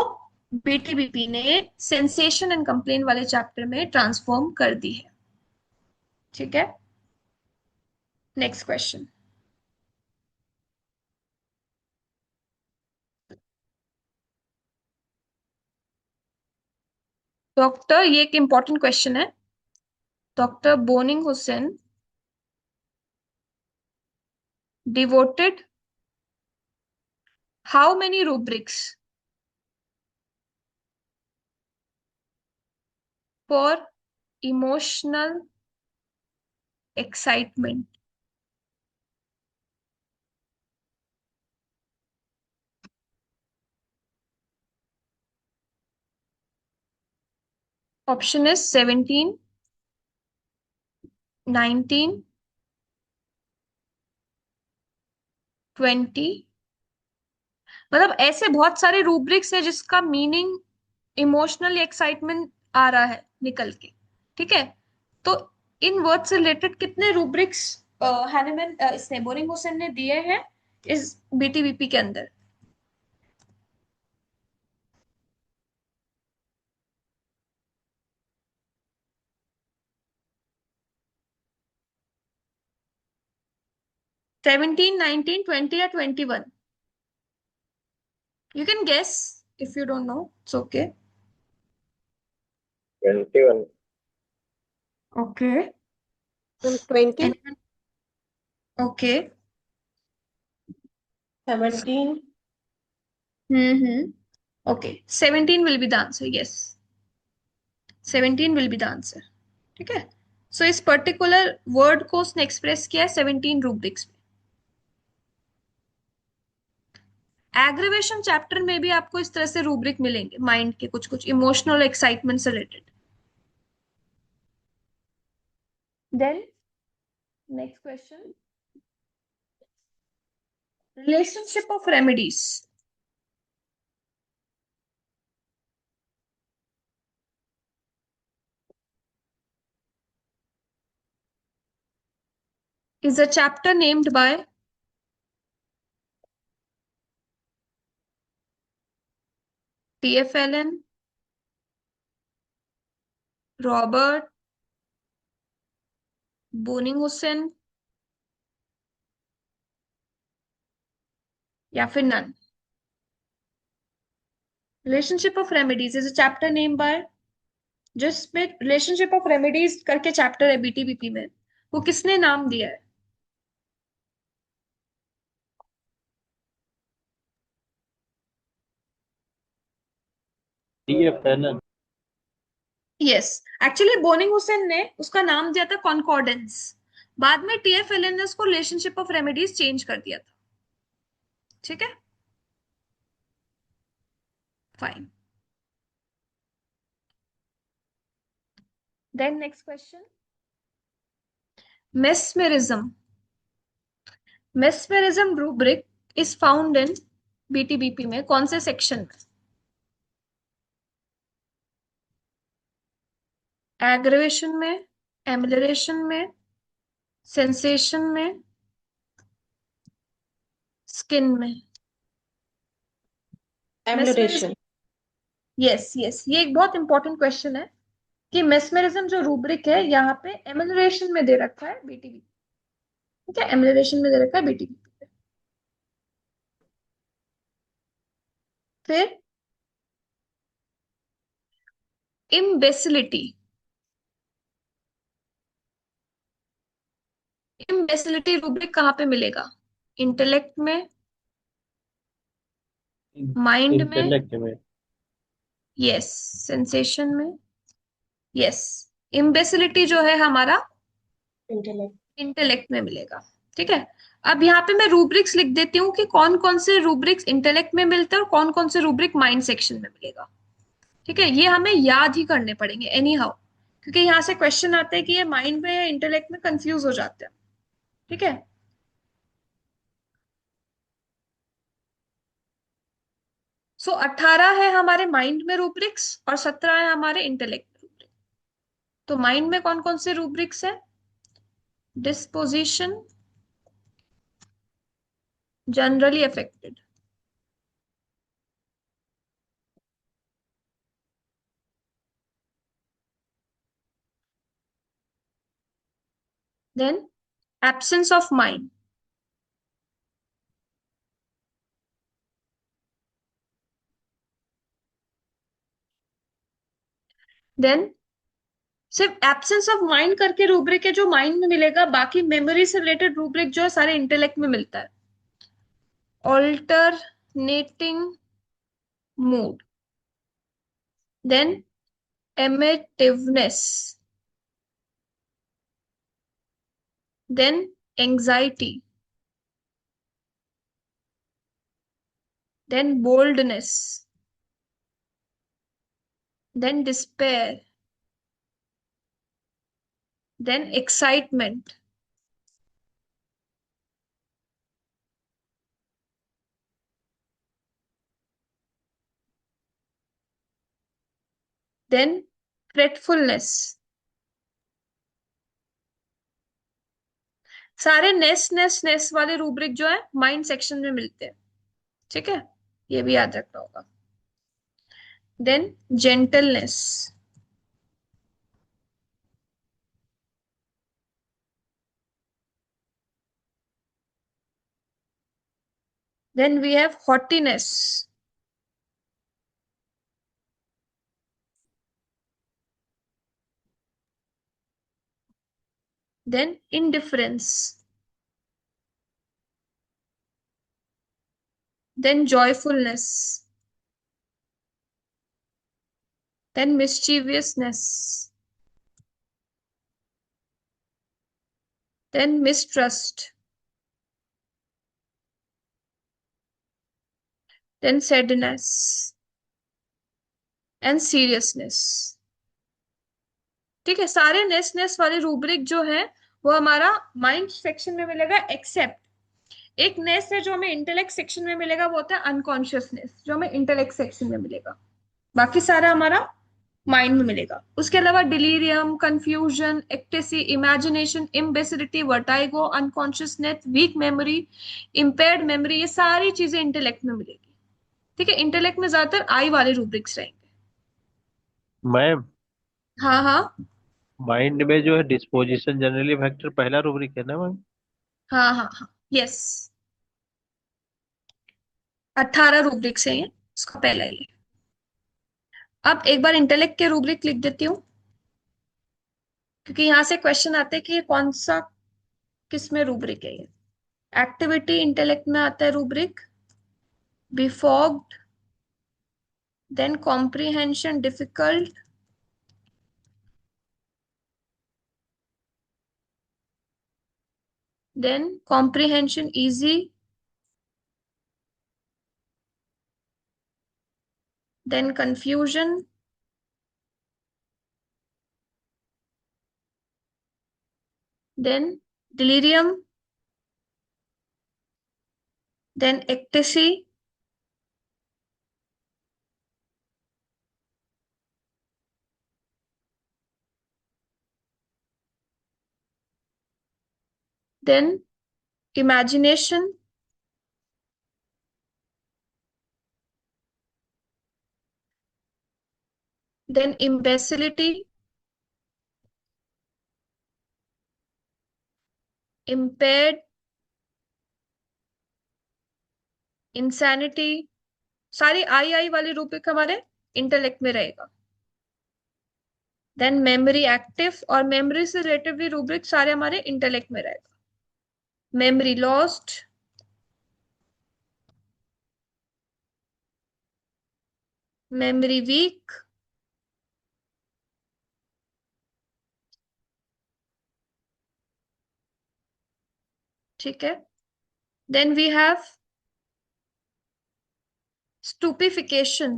बीटीबीपी ने सेंसेशन एंड कंप्लेन वाले चैप्टर में ट्रांसफॉर्म कर दी है। ठीक है, नेक्स्ट क्वेश्चन। डॉक्टर, ये एक इंपॉर्टेंट क्वेश्चन है। Doctor boning Hussain devoted how many rubrics for emotional excitement? Option is 17, 19, 20। मतलब ऐसे बहुत सारे रूब्रिक्स है जिसका मीनिंग इमोशनल एक्साइटमेंट आ रहा है निकल के। ठीक है, तो इन वर्ड से रिलेटेड कितने रूब्रिक्स हैनेमैन इसने बोरिंग हुसैन ने दिए हैं इस बीटीबीपी के अंदर? सेवनटीन, 19, 20 या 21? You can guess if you don't know. It's okay. 21. Okay. 20. Anyone? Okay. 17. Mm-hmm. Okay. 17 will be the answer. Yes. 17 will be the answer. ठीक है, सो इस पर्टिकुलर वर्ड को उसने एक्सप्रेस किया है 17 रूब्रिक्स में। एग्रीवेशन चैप्टर में भी आपको इस तरह से रूब्रिक मिलेंगे, माइंड के कुछ कुछ इमोशनल एक्साइटमेंट से related. Then next question, relationship of remedies is a chapter named by T.F. Allen, Robert Boenninghausen, या फिर none? Relationship of remedies is a chapter name by, जिसमें रिलेशनशिप ऑफ रेमेडीज करके chapter है BTBP में, वो किसने नाम दिया है? TF Allen। Yes, actually boning Hussain ने उसका नाम दिया था कॉन्कॉर्डेंस, बाद में टीएफ एलन ने उसको रिलेशनशिप ऑफ रेमेडीज चेंज कर दिया था। ठीक है, fine. Then next question. Mesmerism. Mesmerism rubric is found in BTBP में कौन से सेक्शन में? एग्रेवेशन में, एमिलरेशन में, सेंसेशन में, स्किन में? Amplification. यस यस, ये एक बहुत इंपॉर्टेंट क्वेश्चन है कि मेस्मेरिज्म जो रूब्रिक है यहाँ पे एमिलरेशन में दे रखा है बीटीबी। ठीक है, एमिलरेशन में दे रखा है बीटीबी। फिर इम्बेसिलिटी। इम्बेसिलिटी रूब्रिक कहाँ पे मिलेगा? इंटेलेक्ट में, माइंड में, इंटेलेक्ट में। यस, सेंसेशन में, यस। इम्बेसिलिटी जो है हमारा Intellect. इंटेलेक्ट में मिलेगा। ठीक है, अब यहाँ पे मैं रूब्रिक्स लिख देती हूँ कि कौन कौन से रूब्रिक्स इंटेलेक्ट में मिलते हैं और कौन कौन से रूब्रिक माइंड सेक्शन में मिलेगा। ठीक है, ये हमें याद ही करने पड़ेंगे एनी हाउ, क्योंकि यहाँ से क्वेश्चन आते हैं कि ये माइंड में या इंटेलेक्ट में कंफ्यूज हो जाते हैं। ठीक है, सो 18 है हमारे माइंड में रूब्रिक्स और 17 है हमारे इंटेलेक्ट में रूब्रिक। तो माइंड में कौन कौन से रूब्रिक्स है? Disposition, generally affected, then absence of mind, then सिर्फ एब्सेंस ऑफ माइंड करके रूब्रिक है जो माइंड में मिलेगा, बाकी मेमोरी से रिलेटेड रूब्रिक जो है सारे इंटेलेक्ट में मिलता है। Alternating mood, then amativeness, then anxiety, then boldness, then despair, then excitement, then fretfulness. सारे नेस नेस नेस वाले रूब्रिक जो है माइंड सेक्शन में मिलते हैं। ठीक है, ये भी याद रखना होगा। Then gentleness, then we have haughtiness, then indifference, then joyfulness, then mischievousness, then mistrust, then sadness and seriousness। ठीक है, सारे नेस वाले रूब्रिक जो है वो हमारा माइंड सेक्शन में मिलेगा, एक्सेप्ट एक नेस है जो हमें इंटेलेक्ट सेक्शन में मिलेगा, वो होता है अनकॉन्शियसनेस, जो हमें इंटेलेक्ट सेक्शन में मिलेगा। बाकी सारा हमारा माइंड में मिलेगा। उसके अलावा delirium, confusion, ecstasy, imagination, imbecility, vertigo, unconsciousness, weak memory, impaired memory, ये सारी चीजें इंटेलेक्ट में मिलेगी। ठीक है, इंटेलेक्ट में ज्यादातर आई वाले रूब्रिक्स रहेंगे। मैम, हाँ हाँ माइंड में जो है डिस्पोजिशन जनरली फैक्टर पहला रूब्रिक है ना मैम? हाँ हाँ हाँ, यस, 18 रूब्रिक्स है ये, उसका पहला ये। अब एक बार इंटेलेक्ट के रूब्रिक लिख देती हूँ, क्योंकि यहां से क्वेश्चन आते हैं कि ये कौन सा किस में रूब्रिक है ये। एक्टिविटी इंटेलेक्ट में आता है rubric, befogged, then comprehension difficult, then comprehension easy, then confusion, then delirium, then ecstasy, then imagination, then imbecility, impaired, insanity, सारी आई वाली रूब्रिक हमारे इंटेलेक्ट में रहेगा। देन मेमोरी एक्टिव, और मेमोरी से रिलेटेड भी रूब्रिक सारे हमारे इंटेलेक्ट में रहेगा। मेमोरी लॉस्ट, मेमोरी वीक, ठीक है। Then we have stupefaction,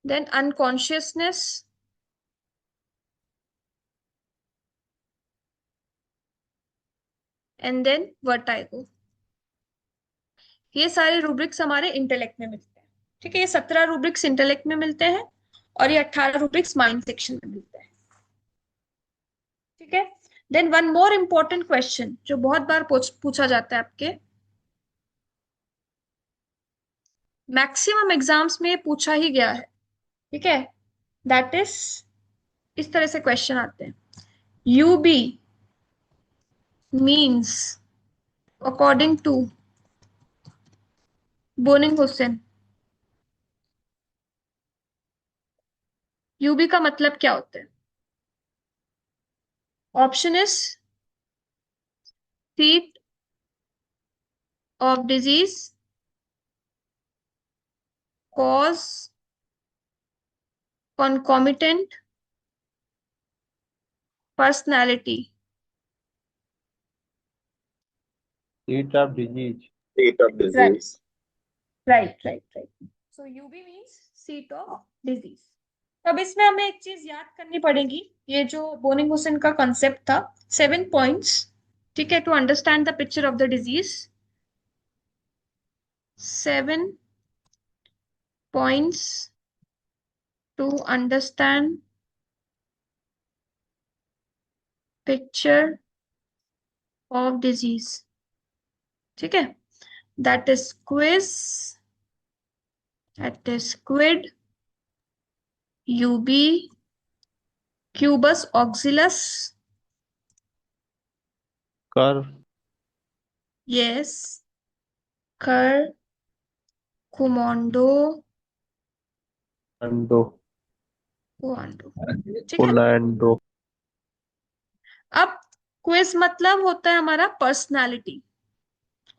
then unconsciousness, and then vertigo. ये सारे रूब्रिक्स हमारे इंटेलेक्ट में मिलते हैं, ठीक है। ये 17 रूब्रिक्स इंटेलेक्ट में मिलते हैं और ये 18 रूब्रिक्स माइंड सेक्शन में मिलते हैं, ठीक है। Then one more important question जो बहुत बार पूछा जाता है आपके मैक्सिमम एग्जाम्स में, पूछा ही गया है, ठीक है। दैट इज, इस तरह से क्वेश्चन आते हैं। UB means according to Boenninghausen, UB का मतलब क्या होता है? Option is seat of disease, cause, concomitant, personality. Seat of disease. Seat of disease. Right. So UB means seat of disease. अब इसमें हमें एक चीज याद करनी पड़ेगी, ये जो बोनिंग हुसैन का कॉन्सेप्ट था, 7 पॉइंट्स, ठीक है, to understand the picture of the disease. 7 points to understand picture of disease, ठीक है। that is quiz, that is quid, UB, cubus oxylus, Curve. yes, cur, commando, Ando. coando, ठीक है। Orlando. अब quiz मतलब होता है हमारा पर्सनालिटी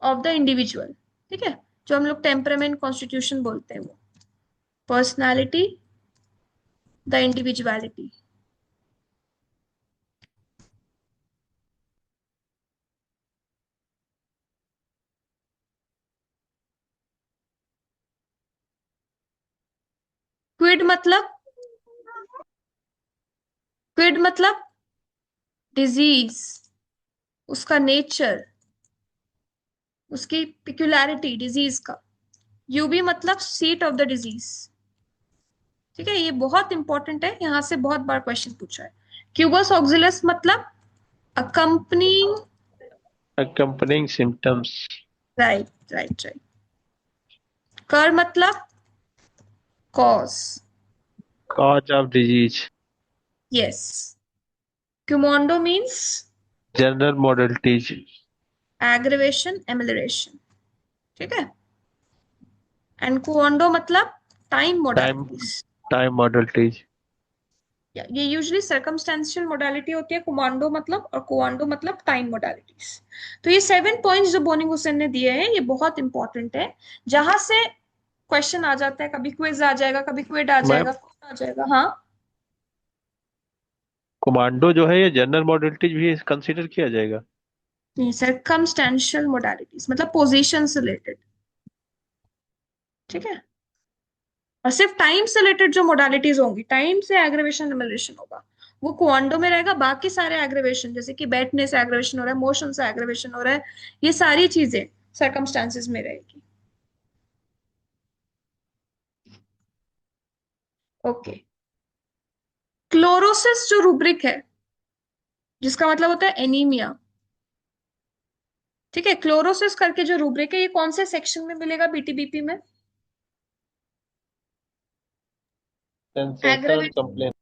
ऑफ द इंडिविजुअल, ठीक है, जो हम लोग टेम्परामेंट कॉन्स्टिट्यूशन बोलते हैं, वो पर्सनालिटी, द इंडिविजुअलिटी। क्विड मतलब, क्विड मतलब डिजीज, उसका नेचर, उसकी पिक्युलैरिटी डिजीज का। यूबी मतलब सीट ऑफ द डिजीज, ठीक है। ये बहुत इंपॉर्टेंट है, यहां से बहुत बार क्वेश्चन पूछा है। क्यूबस ऑक्सिलस मतलब अकम्पनिंग, Accompanying symptoms. राइट। कर मतलब cause, Cause of disease. Yes. क्यूमोंडो means General modalities. Aggravation, amelioration, ठीक है। एंड कुओंडो मतलब टाइम मोडालिटीज, Time modalities. ये यूजुअली सर्कमस्टेंशियल मोडालिटी होती है कुमांडो मतलब, और कुआंडो मतलब टाइम मोडालिटीज। तो ये 7 पॉइंट्स जो बोनिंग हुसैन ने दिए हैं, ये बहुत इंपॉर्टेंट है, जहां से क्वेश्चन आ जाता है, कभी क्विज आ जाएगा, कभी क्विड आ जाएगा, कौन आ जाएगा। हाँ, कमांडो जो है ये जनरल मॉडलिटीज भी कंसीडर किया जाएगा। नहीं, सर्कमस्टेंशियल मोडालिटीज मतलब पोजीशन से रिलेटेड, ठीक है। और सिर्फ टाइम से रिलेटेड जो मोडालिटीज होंगी, टाइम से एग्रीवेशन एमिलेशन होगा, वो क्वांडो में रहेगा, बाकी सारे एग्रीवेशन जैसे कि बैठने से एग्रीवेशन हो रहा है, मोशन से एग्रीवेशन हो रहा है, ये सारी चीजें सर्कमस्टांसेस में रहेगी। ओके, क्लोरोसिस जो रूब्रिक है, जिसका मतलब होता है एनीमिया, ठीक है, क्लोरोसिस करके जो रूब्रिक है, ये कौन से सेक्शन में मिलेगा बीटीबीपी में? Sensation aggravation complain.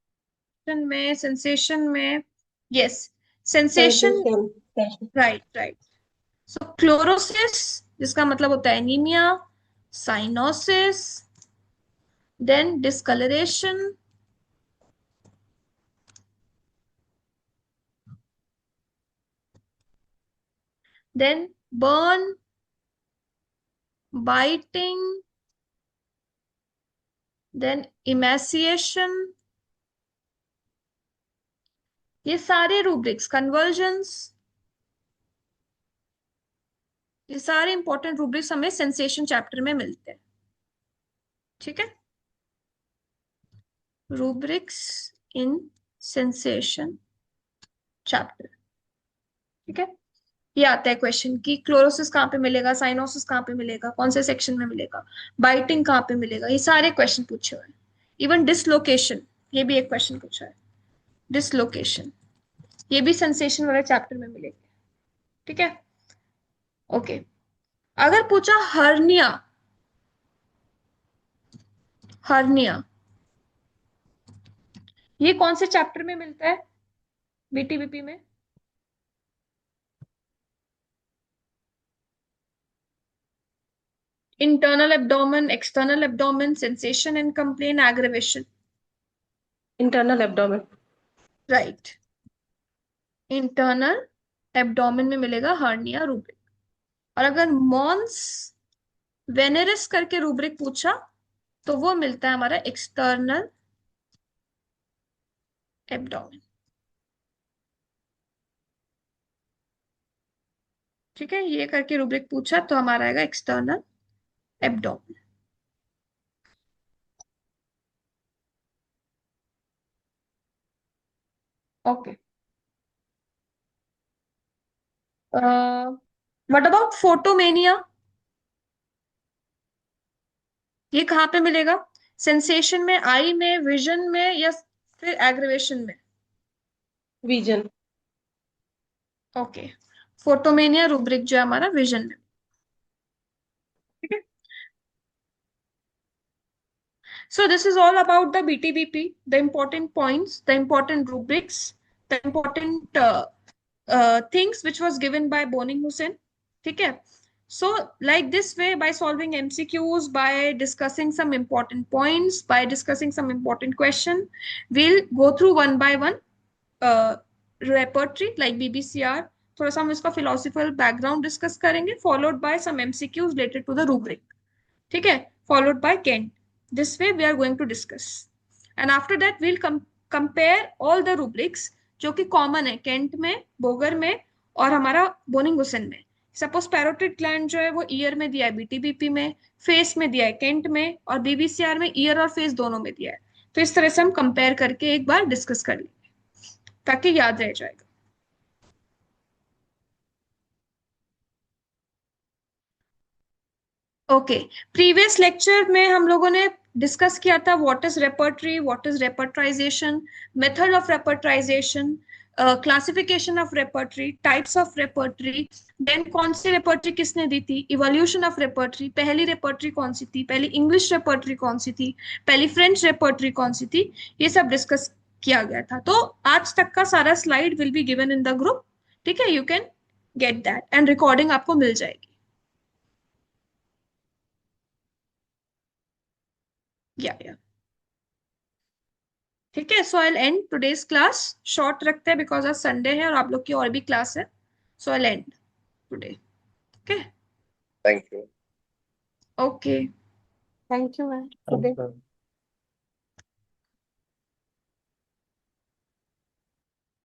में, सेंसेशन में, yes, sensation, Sensation. Right right. So chlorosis जिसका मतलब होता है anaemia, cyanosis, then discolouration, then burn, biting, then emaciation, ये सारे रूब्रिक्स, कन्वर्जन्स, ये सारे इंपॉर्टेंट रूब्रिक्स हमें सेंसेशन चैप्टर में मिलते हैं। ठीक है, रूब्रिक्स इन सेंसेशन चैप्टर। ठीक है, ये आता है क्वेश्चन कि क्लोरोसिस कहाँ पे मिलेगा, साइनोसिस कहाँ पे मिलेगा, कौन से सेक्शन में मिलेगा, बाइटिंग कहाँ पे मिलेगा, ये सारे क्वेश्चन पूछे हुए हैं। इवन डिसलोकेशन, ये भी एक क्वेश्चन पूछा है, डिसलोकेशन, ये भी सेंसेशन वाले चैप्टर में मिलेगा। ठीक है, ओके। अगर पूछा हर्निया, हर्निया ये कौन से चैप्टर में मिलता है बीटीबीपी में? Internal abdomen, external abdomen, sensation and complain, aggravation, Internal abdomen. Right. Internal abdomen में मिलेगा हर्निया रूब्रिक। और अगर मॉन्स वेनेरिस करके रूब्रिक पूछा तो वो मिलता है हमारा एक्सटर्नल एब्डोमेन। ठीक है, ये करके रूब्रिक पूछा तो हमारा आएगा external abdomen. Okay, what about photomania, ये कहाँ पे मिलेगा? सेंसेशन में, आई में, विजन में, या फिर एग्रीवेशन में? Vision. ओके, फोटोमेनिया रूब्रिक जो है हमारा विजन में। ठीक है, so this is all about the BTBP, the important points, the important rubrics, the important things which was given by Boning Hussain. ठीक है, so like this way, by solving MCQs, by discussing some important points, by discussing some important question, we'll go through one by one repertory like BBCR. थोड़ा सा हम इसका philosophical background discuss करेंगे, followed by some MCQs related to the rubric. ठीक है, followed by Kent. This way we are going to discuss, and after that we'll compare all the rubrics जो कि common है केंट में, बोगर में और हमारा बोनिंग-हुसेन में। सपोज पैरोटिड ग्लैंड जो है वो ईयर में दिया है बीटीबीपी में, फेस में दिया है केंट में, और बीबीसीआर में ईयर और फेस दोनों में दिया है। तो इस तरह से हम कंपेयर करके एक बार डिस्कस कर लेंगे ताकि याद रह जाएगा। ओके, प्रीवियस लेक्चर में हम लोगों ने डिस्कस किया था what is repertory, what is repertorisation, method of repertorisation, classification of repertory, types of repertory, then कौन सी रेपर्टरी किसने दी थी, इवोल्यूशन ऑफ रेपर्टरी, पहली रेपर्टरी कौन सी थी, पहली इंग्लिश रेपर्टरी कौन सी थी, पहली फ्रेंच रेपर्टरी कौन सी थी, ये सब डिस्कस किया गया था। तो आज तक का सारा slide will be given in the group. ठीक है, you can get that and recording आपको मिल जाएगी। या ठीक है, so I and today's class, short रखते हैं बिकॉज आज संडे है और आप लोग की और भी क्लास है। So I end today. Okay, Thank you. Okay. Thank you, ma'am. Good day. अच्छा।